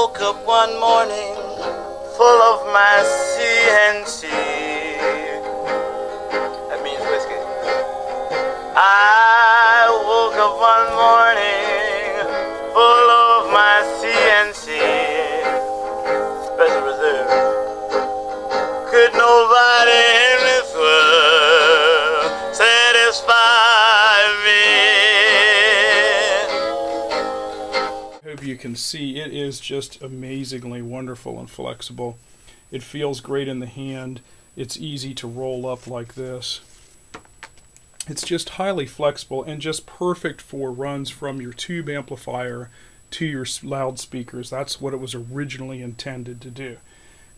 woke up one morning full of my CNC. That means whiskey. I woke up one morning full of my CNC. Special reserve. Could nobody in this world satisfy me? Hope you can see it is just amazingly wonderful and flexible. It feels great in the hand. It's easy to roll up like this. It's just highly flexible and just perfect for runs from your tube amplifier to your loudspeakers. That's what it was originally intended to do.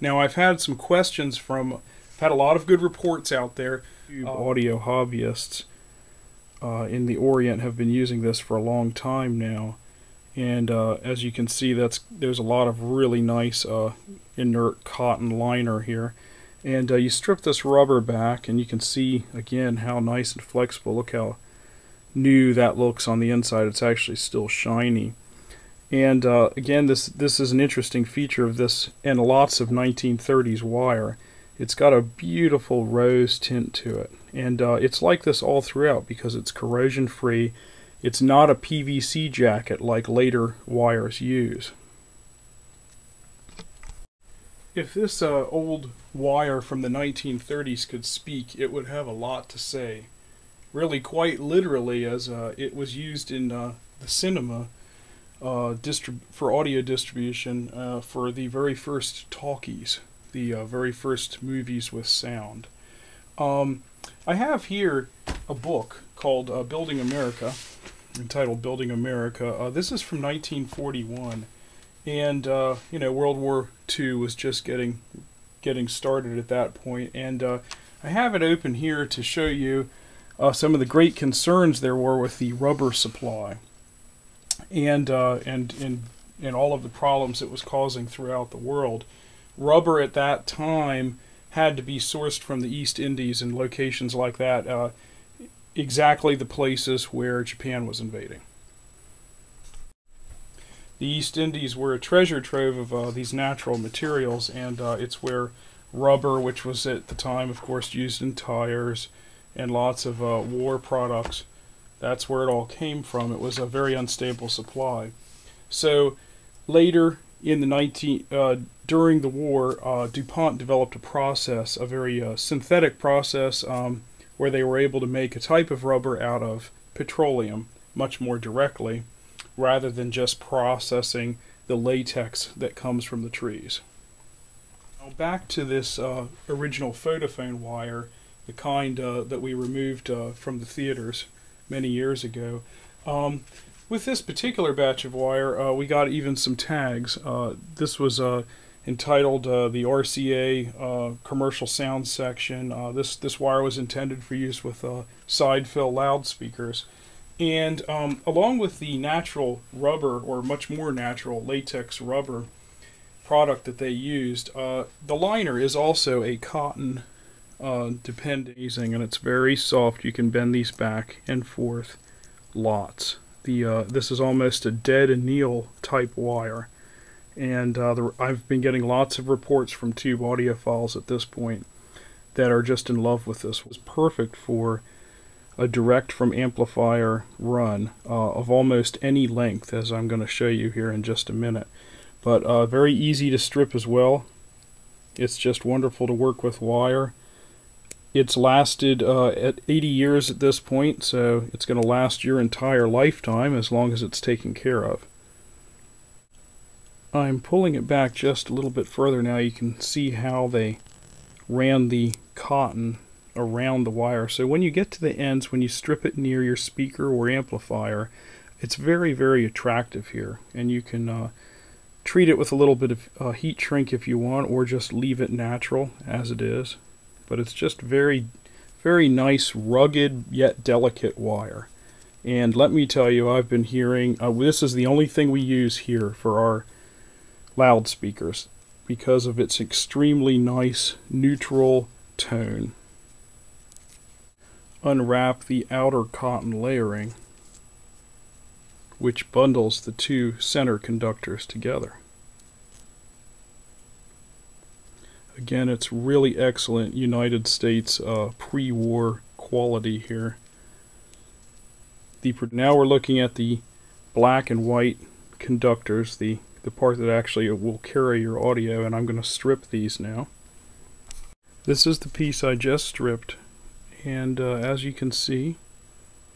Now, I've had some questions I've had a lot of good reports out there. Audio hobbyists in the Orient have been using this for a long time now. And as you can see, there's a lot of really nice inert cotton liner here. And you strip this rubber back and you can see again how nice and flexible. Look how new that looks on the inside. It's actually still shiny. And again, this is an interesting feature of this and lots of 1930s wire. It's got a beautiful rose tint to it. And it's like this all throughout because it's corrosion free. It's not a PVC jacket like later wires use. If this old wire from the 1930s could speak, it would have a lot to say. Really quite literally, as it was used in the cinema for audio distribution for the very first talkies, the very first movies with sound. I have here a book called Building America, entitled Building America. This is from 1941, and you know, World War II was just getting started at that point, and I have it open here to show you some of the great concerns there were with the rubber supply, and all of the problems it was causing throughout the world. Rubber at that time had to be sourced from the East Indies and locations like that, exactly the places where Japan was invading. The East Indies were a treasure trove of these natural materials, and it's where rubber, which was at the time, of course, used in tires and lots of war products, that's where it all came from. It was a very unstable supply. So later in the during the war, DuPont developed a process, a very synthetic process, where they were able to make a type of rubber out of petroleum much more directly, rather than just processing the latex that comes from the trees. Now back to this original photophone wire, the kind that we removed from the theaters many years ago. With this particular batch of wire, we got even some tags. This was entitled the RCA commercial sound section. This wire was intended for use with side fill loudspeakers. And along with the natural rubber, or much more natural latex rubber product that they used, the liner is also a cotton dependent, and it's very soft. You can bend these back and forth lots. This is almost a dead anneal type wire, and I've been getting lots of reports from tube audiophiles at this point that are just in love with this. It was perfect for a direct from amplifier run of almost any length, as I'm going to show you here in just a minute. But very easy to strip as well. It's just wonderful to work with wire. It's lasted at 80 years at this point, so it's going to last your entire lifetime as long as it's taken care of. I'm pulling it back just a little bit further now. You can see how they ran the cotton around the wire. So when you get to the ends, when you strip it near your speaker or amplifier, it's very, very attractive here. And you can treat it with a little bit of heat shrink if you want, or just leave it natural as it is. But it's just very, very nice, rugged, yet delicate wire. And let me tell you, I've been hearing, this is the only thing we use here for our loudspeakers because of its extremely nice neutral tone. Unwrap the outer cotton layering, which bundles the two center conductors together. Again, it's really excellent United States pre-war quality here. Now we're looking at the black and white conductors, the part that actually will carry your audio, and I'm going to strip these now. This is the piece I just stripped, and as you can see,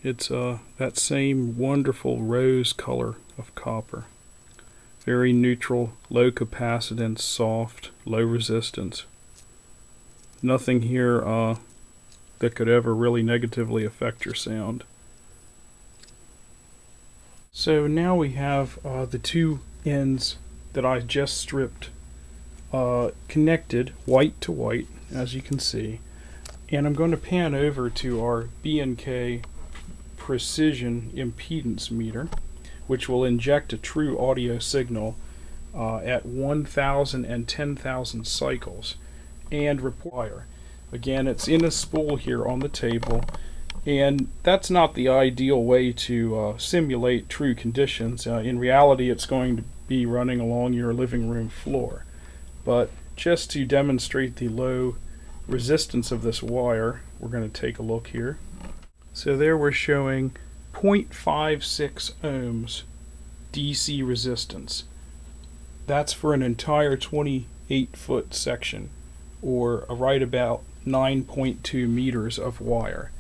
it's that same wonderful rose color of copper. Very neutral, low capacitance, soft, low resistance. Nothing here that could ever really negatively affect your sound. So now we have the two ends that I just stripped connected white to white, as you can see. And I'm going to pan over to our B&K precision impedance meter, which will inject a true audio signal at 1,000 and 10,000 cycles and report. Again, it's in a spool here on the table, and that's not the ideal way to simulate true conditions. In reality, it's going to be running along your living room floor. But just to demonstrate the low resistance of this wire, we're going to take a look here. So there we're showing 0.56 ohms DC resistance. That's for an entire 28-foot section, or right about 9.2 meters of wire.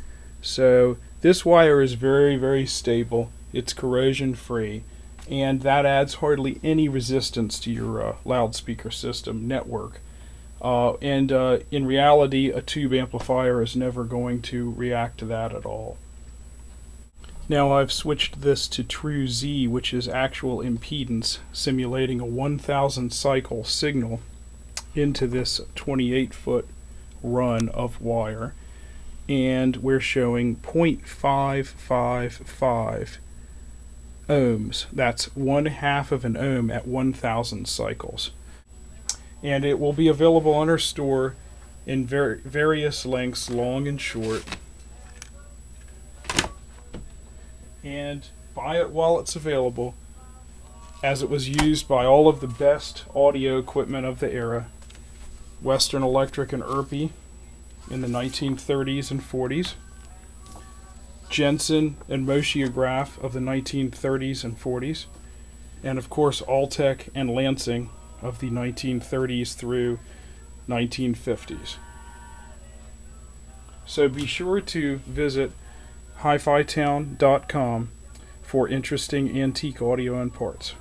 So this wire is very, very stable. It's corrosion free, and that adds hardly any resistance to your loudspeaker system network. In reality, a tube amplifier is never going to react to that at all. Now I've switched this to True Z, which is actual impedance, simulating a 1,000 cycle signal into this 28-foot run of wire, and we're showing 0.555 ohms. That's 1/2 of an ohm at 1,000 cycles. And it will be available on our store in various lengths, long and short. And buy it while it's available, as it was used by all of the best audio equipment of the era. Western Electric and Irby in the 1930s and 40s. Jensen and Moshiograph of the 1930s and 40s. And of course Altec and Lansing of the 1930s through 1950s. So be sure to visit HiFiTown.com for interesting antique audio and parts.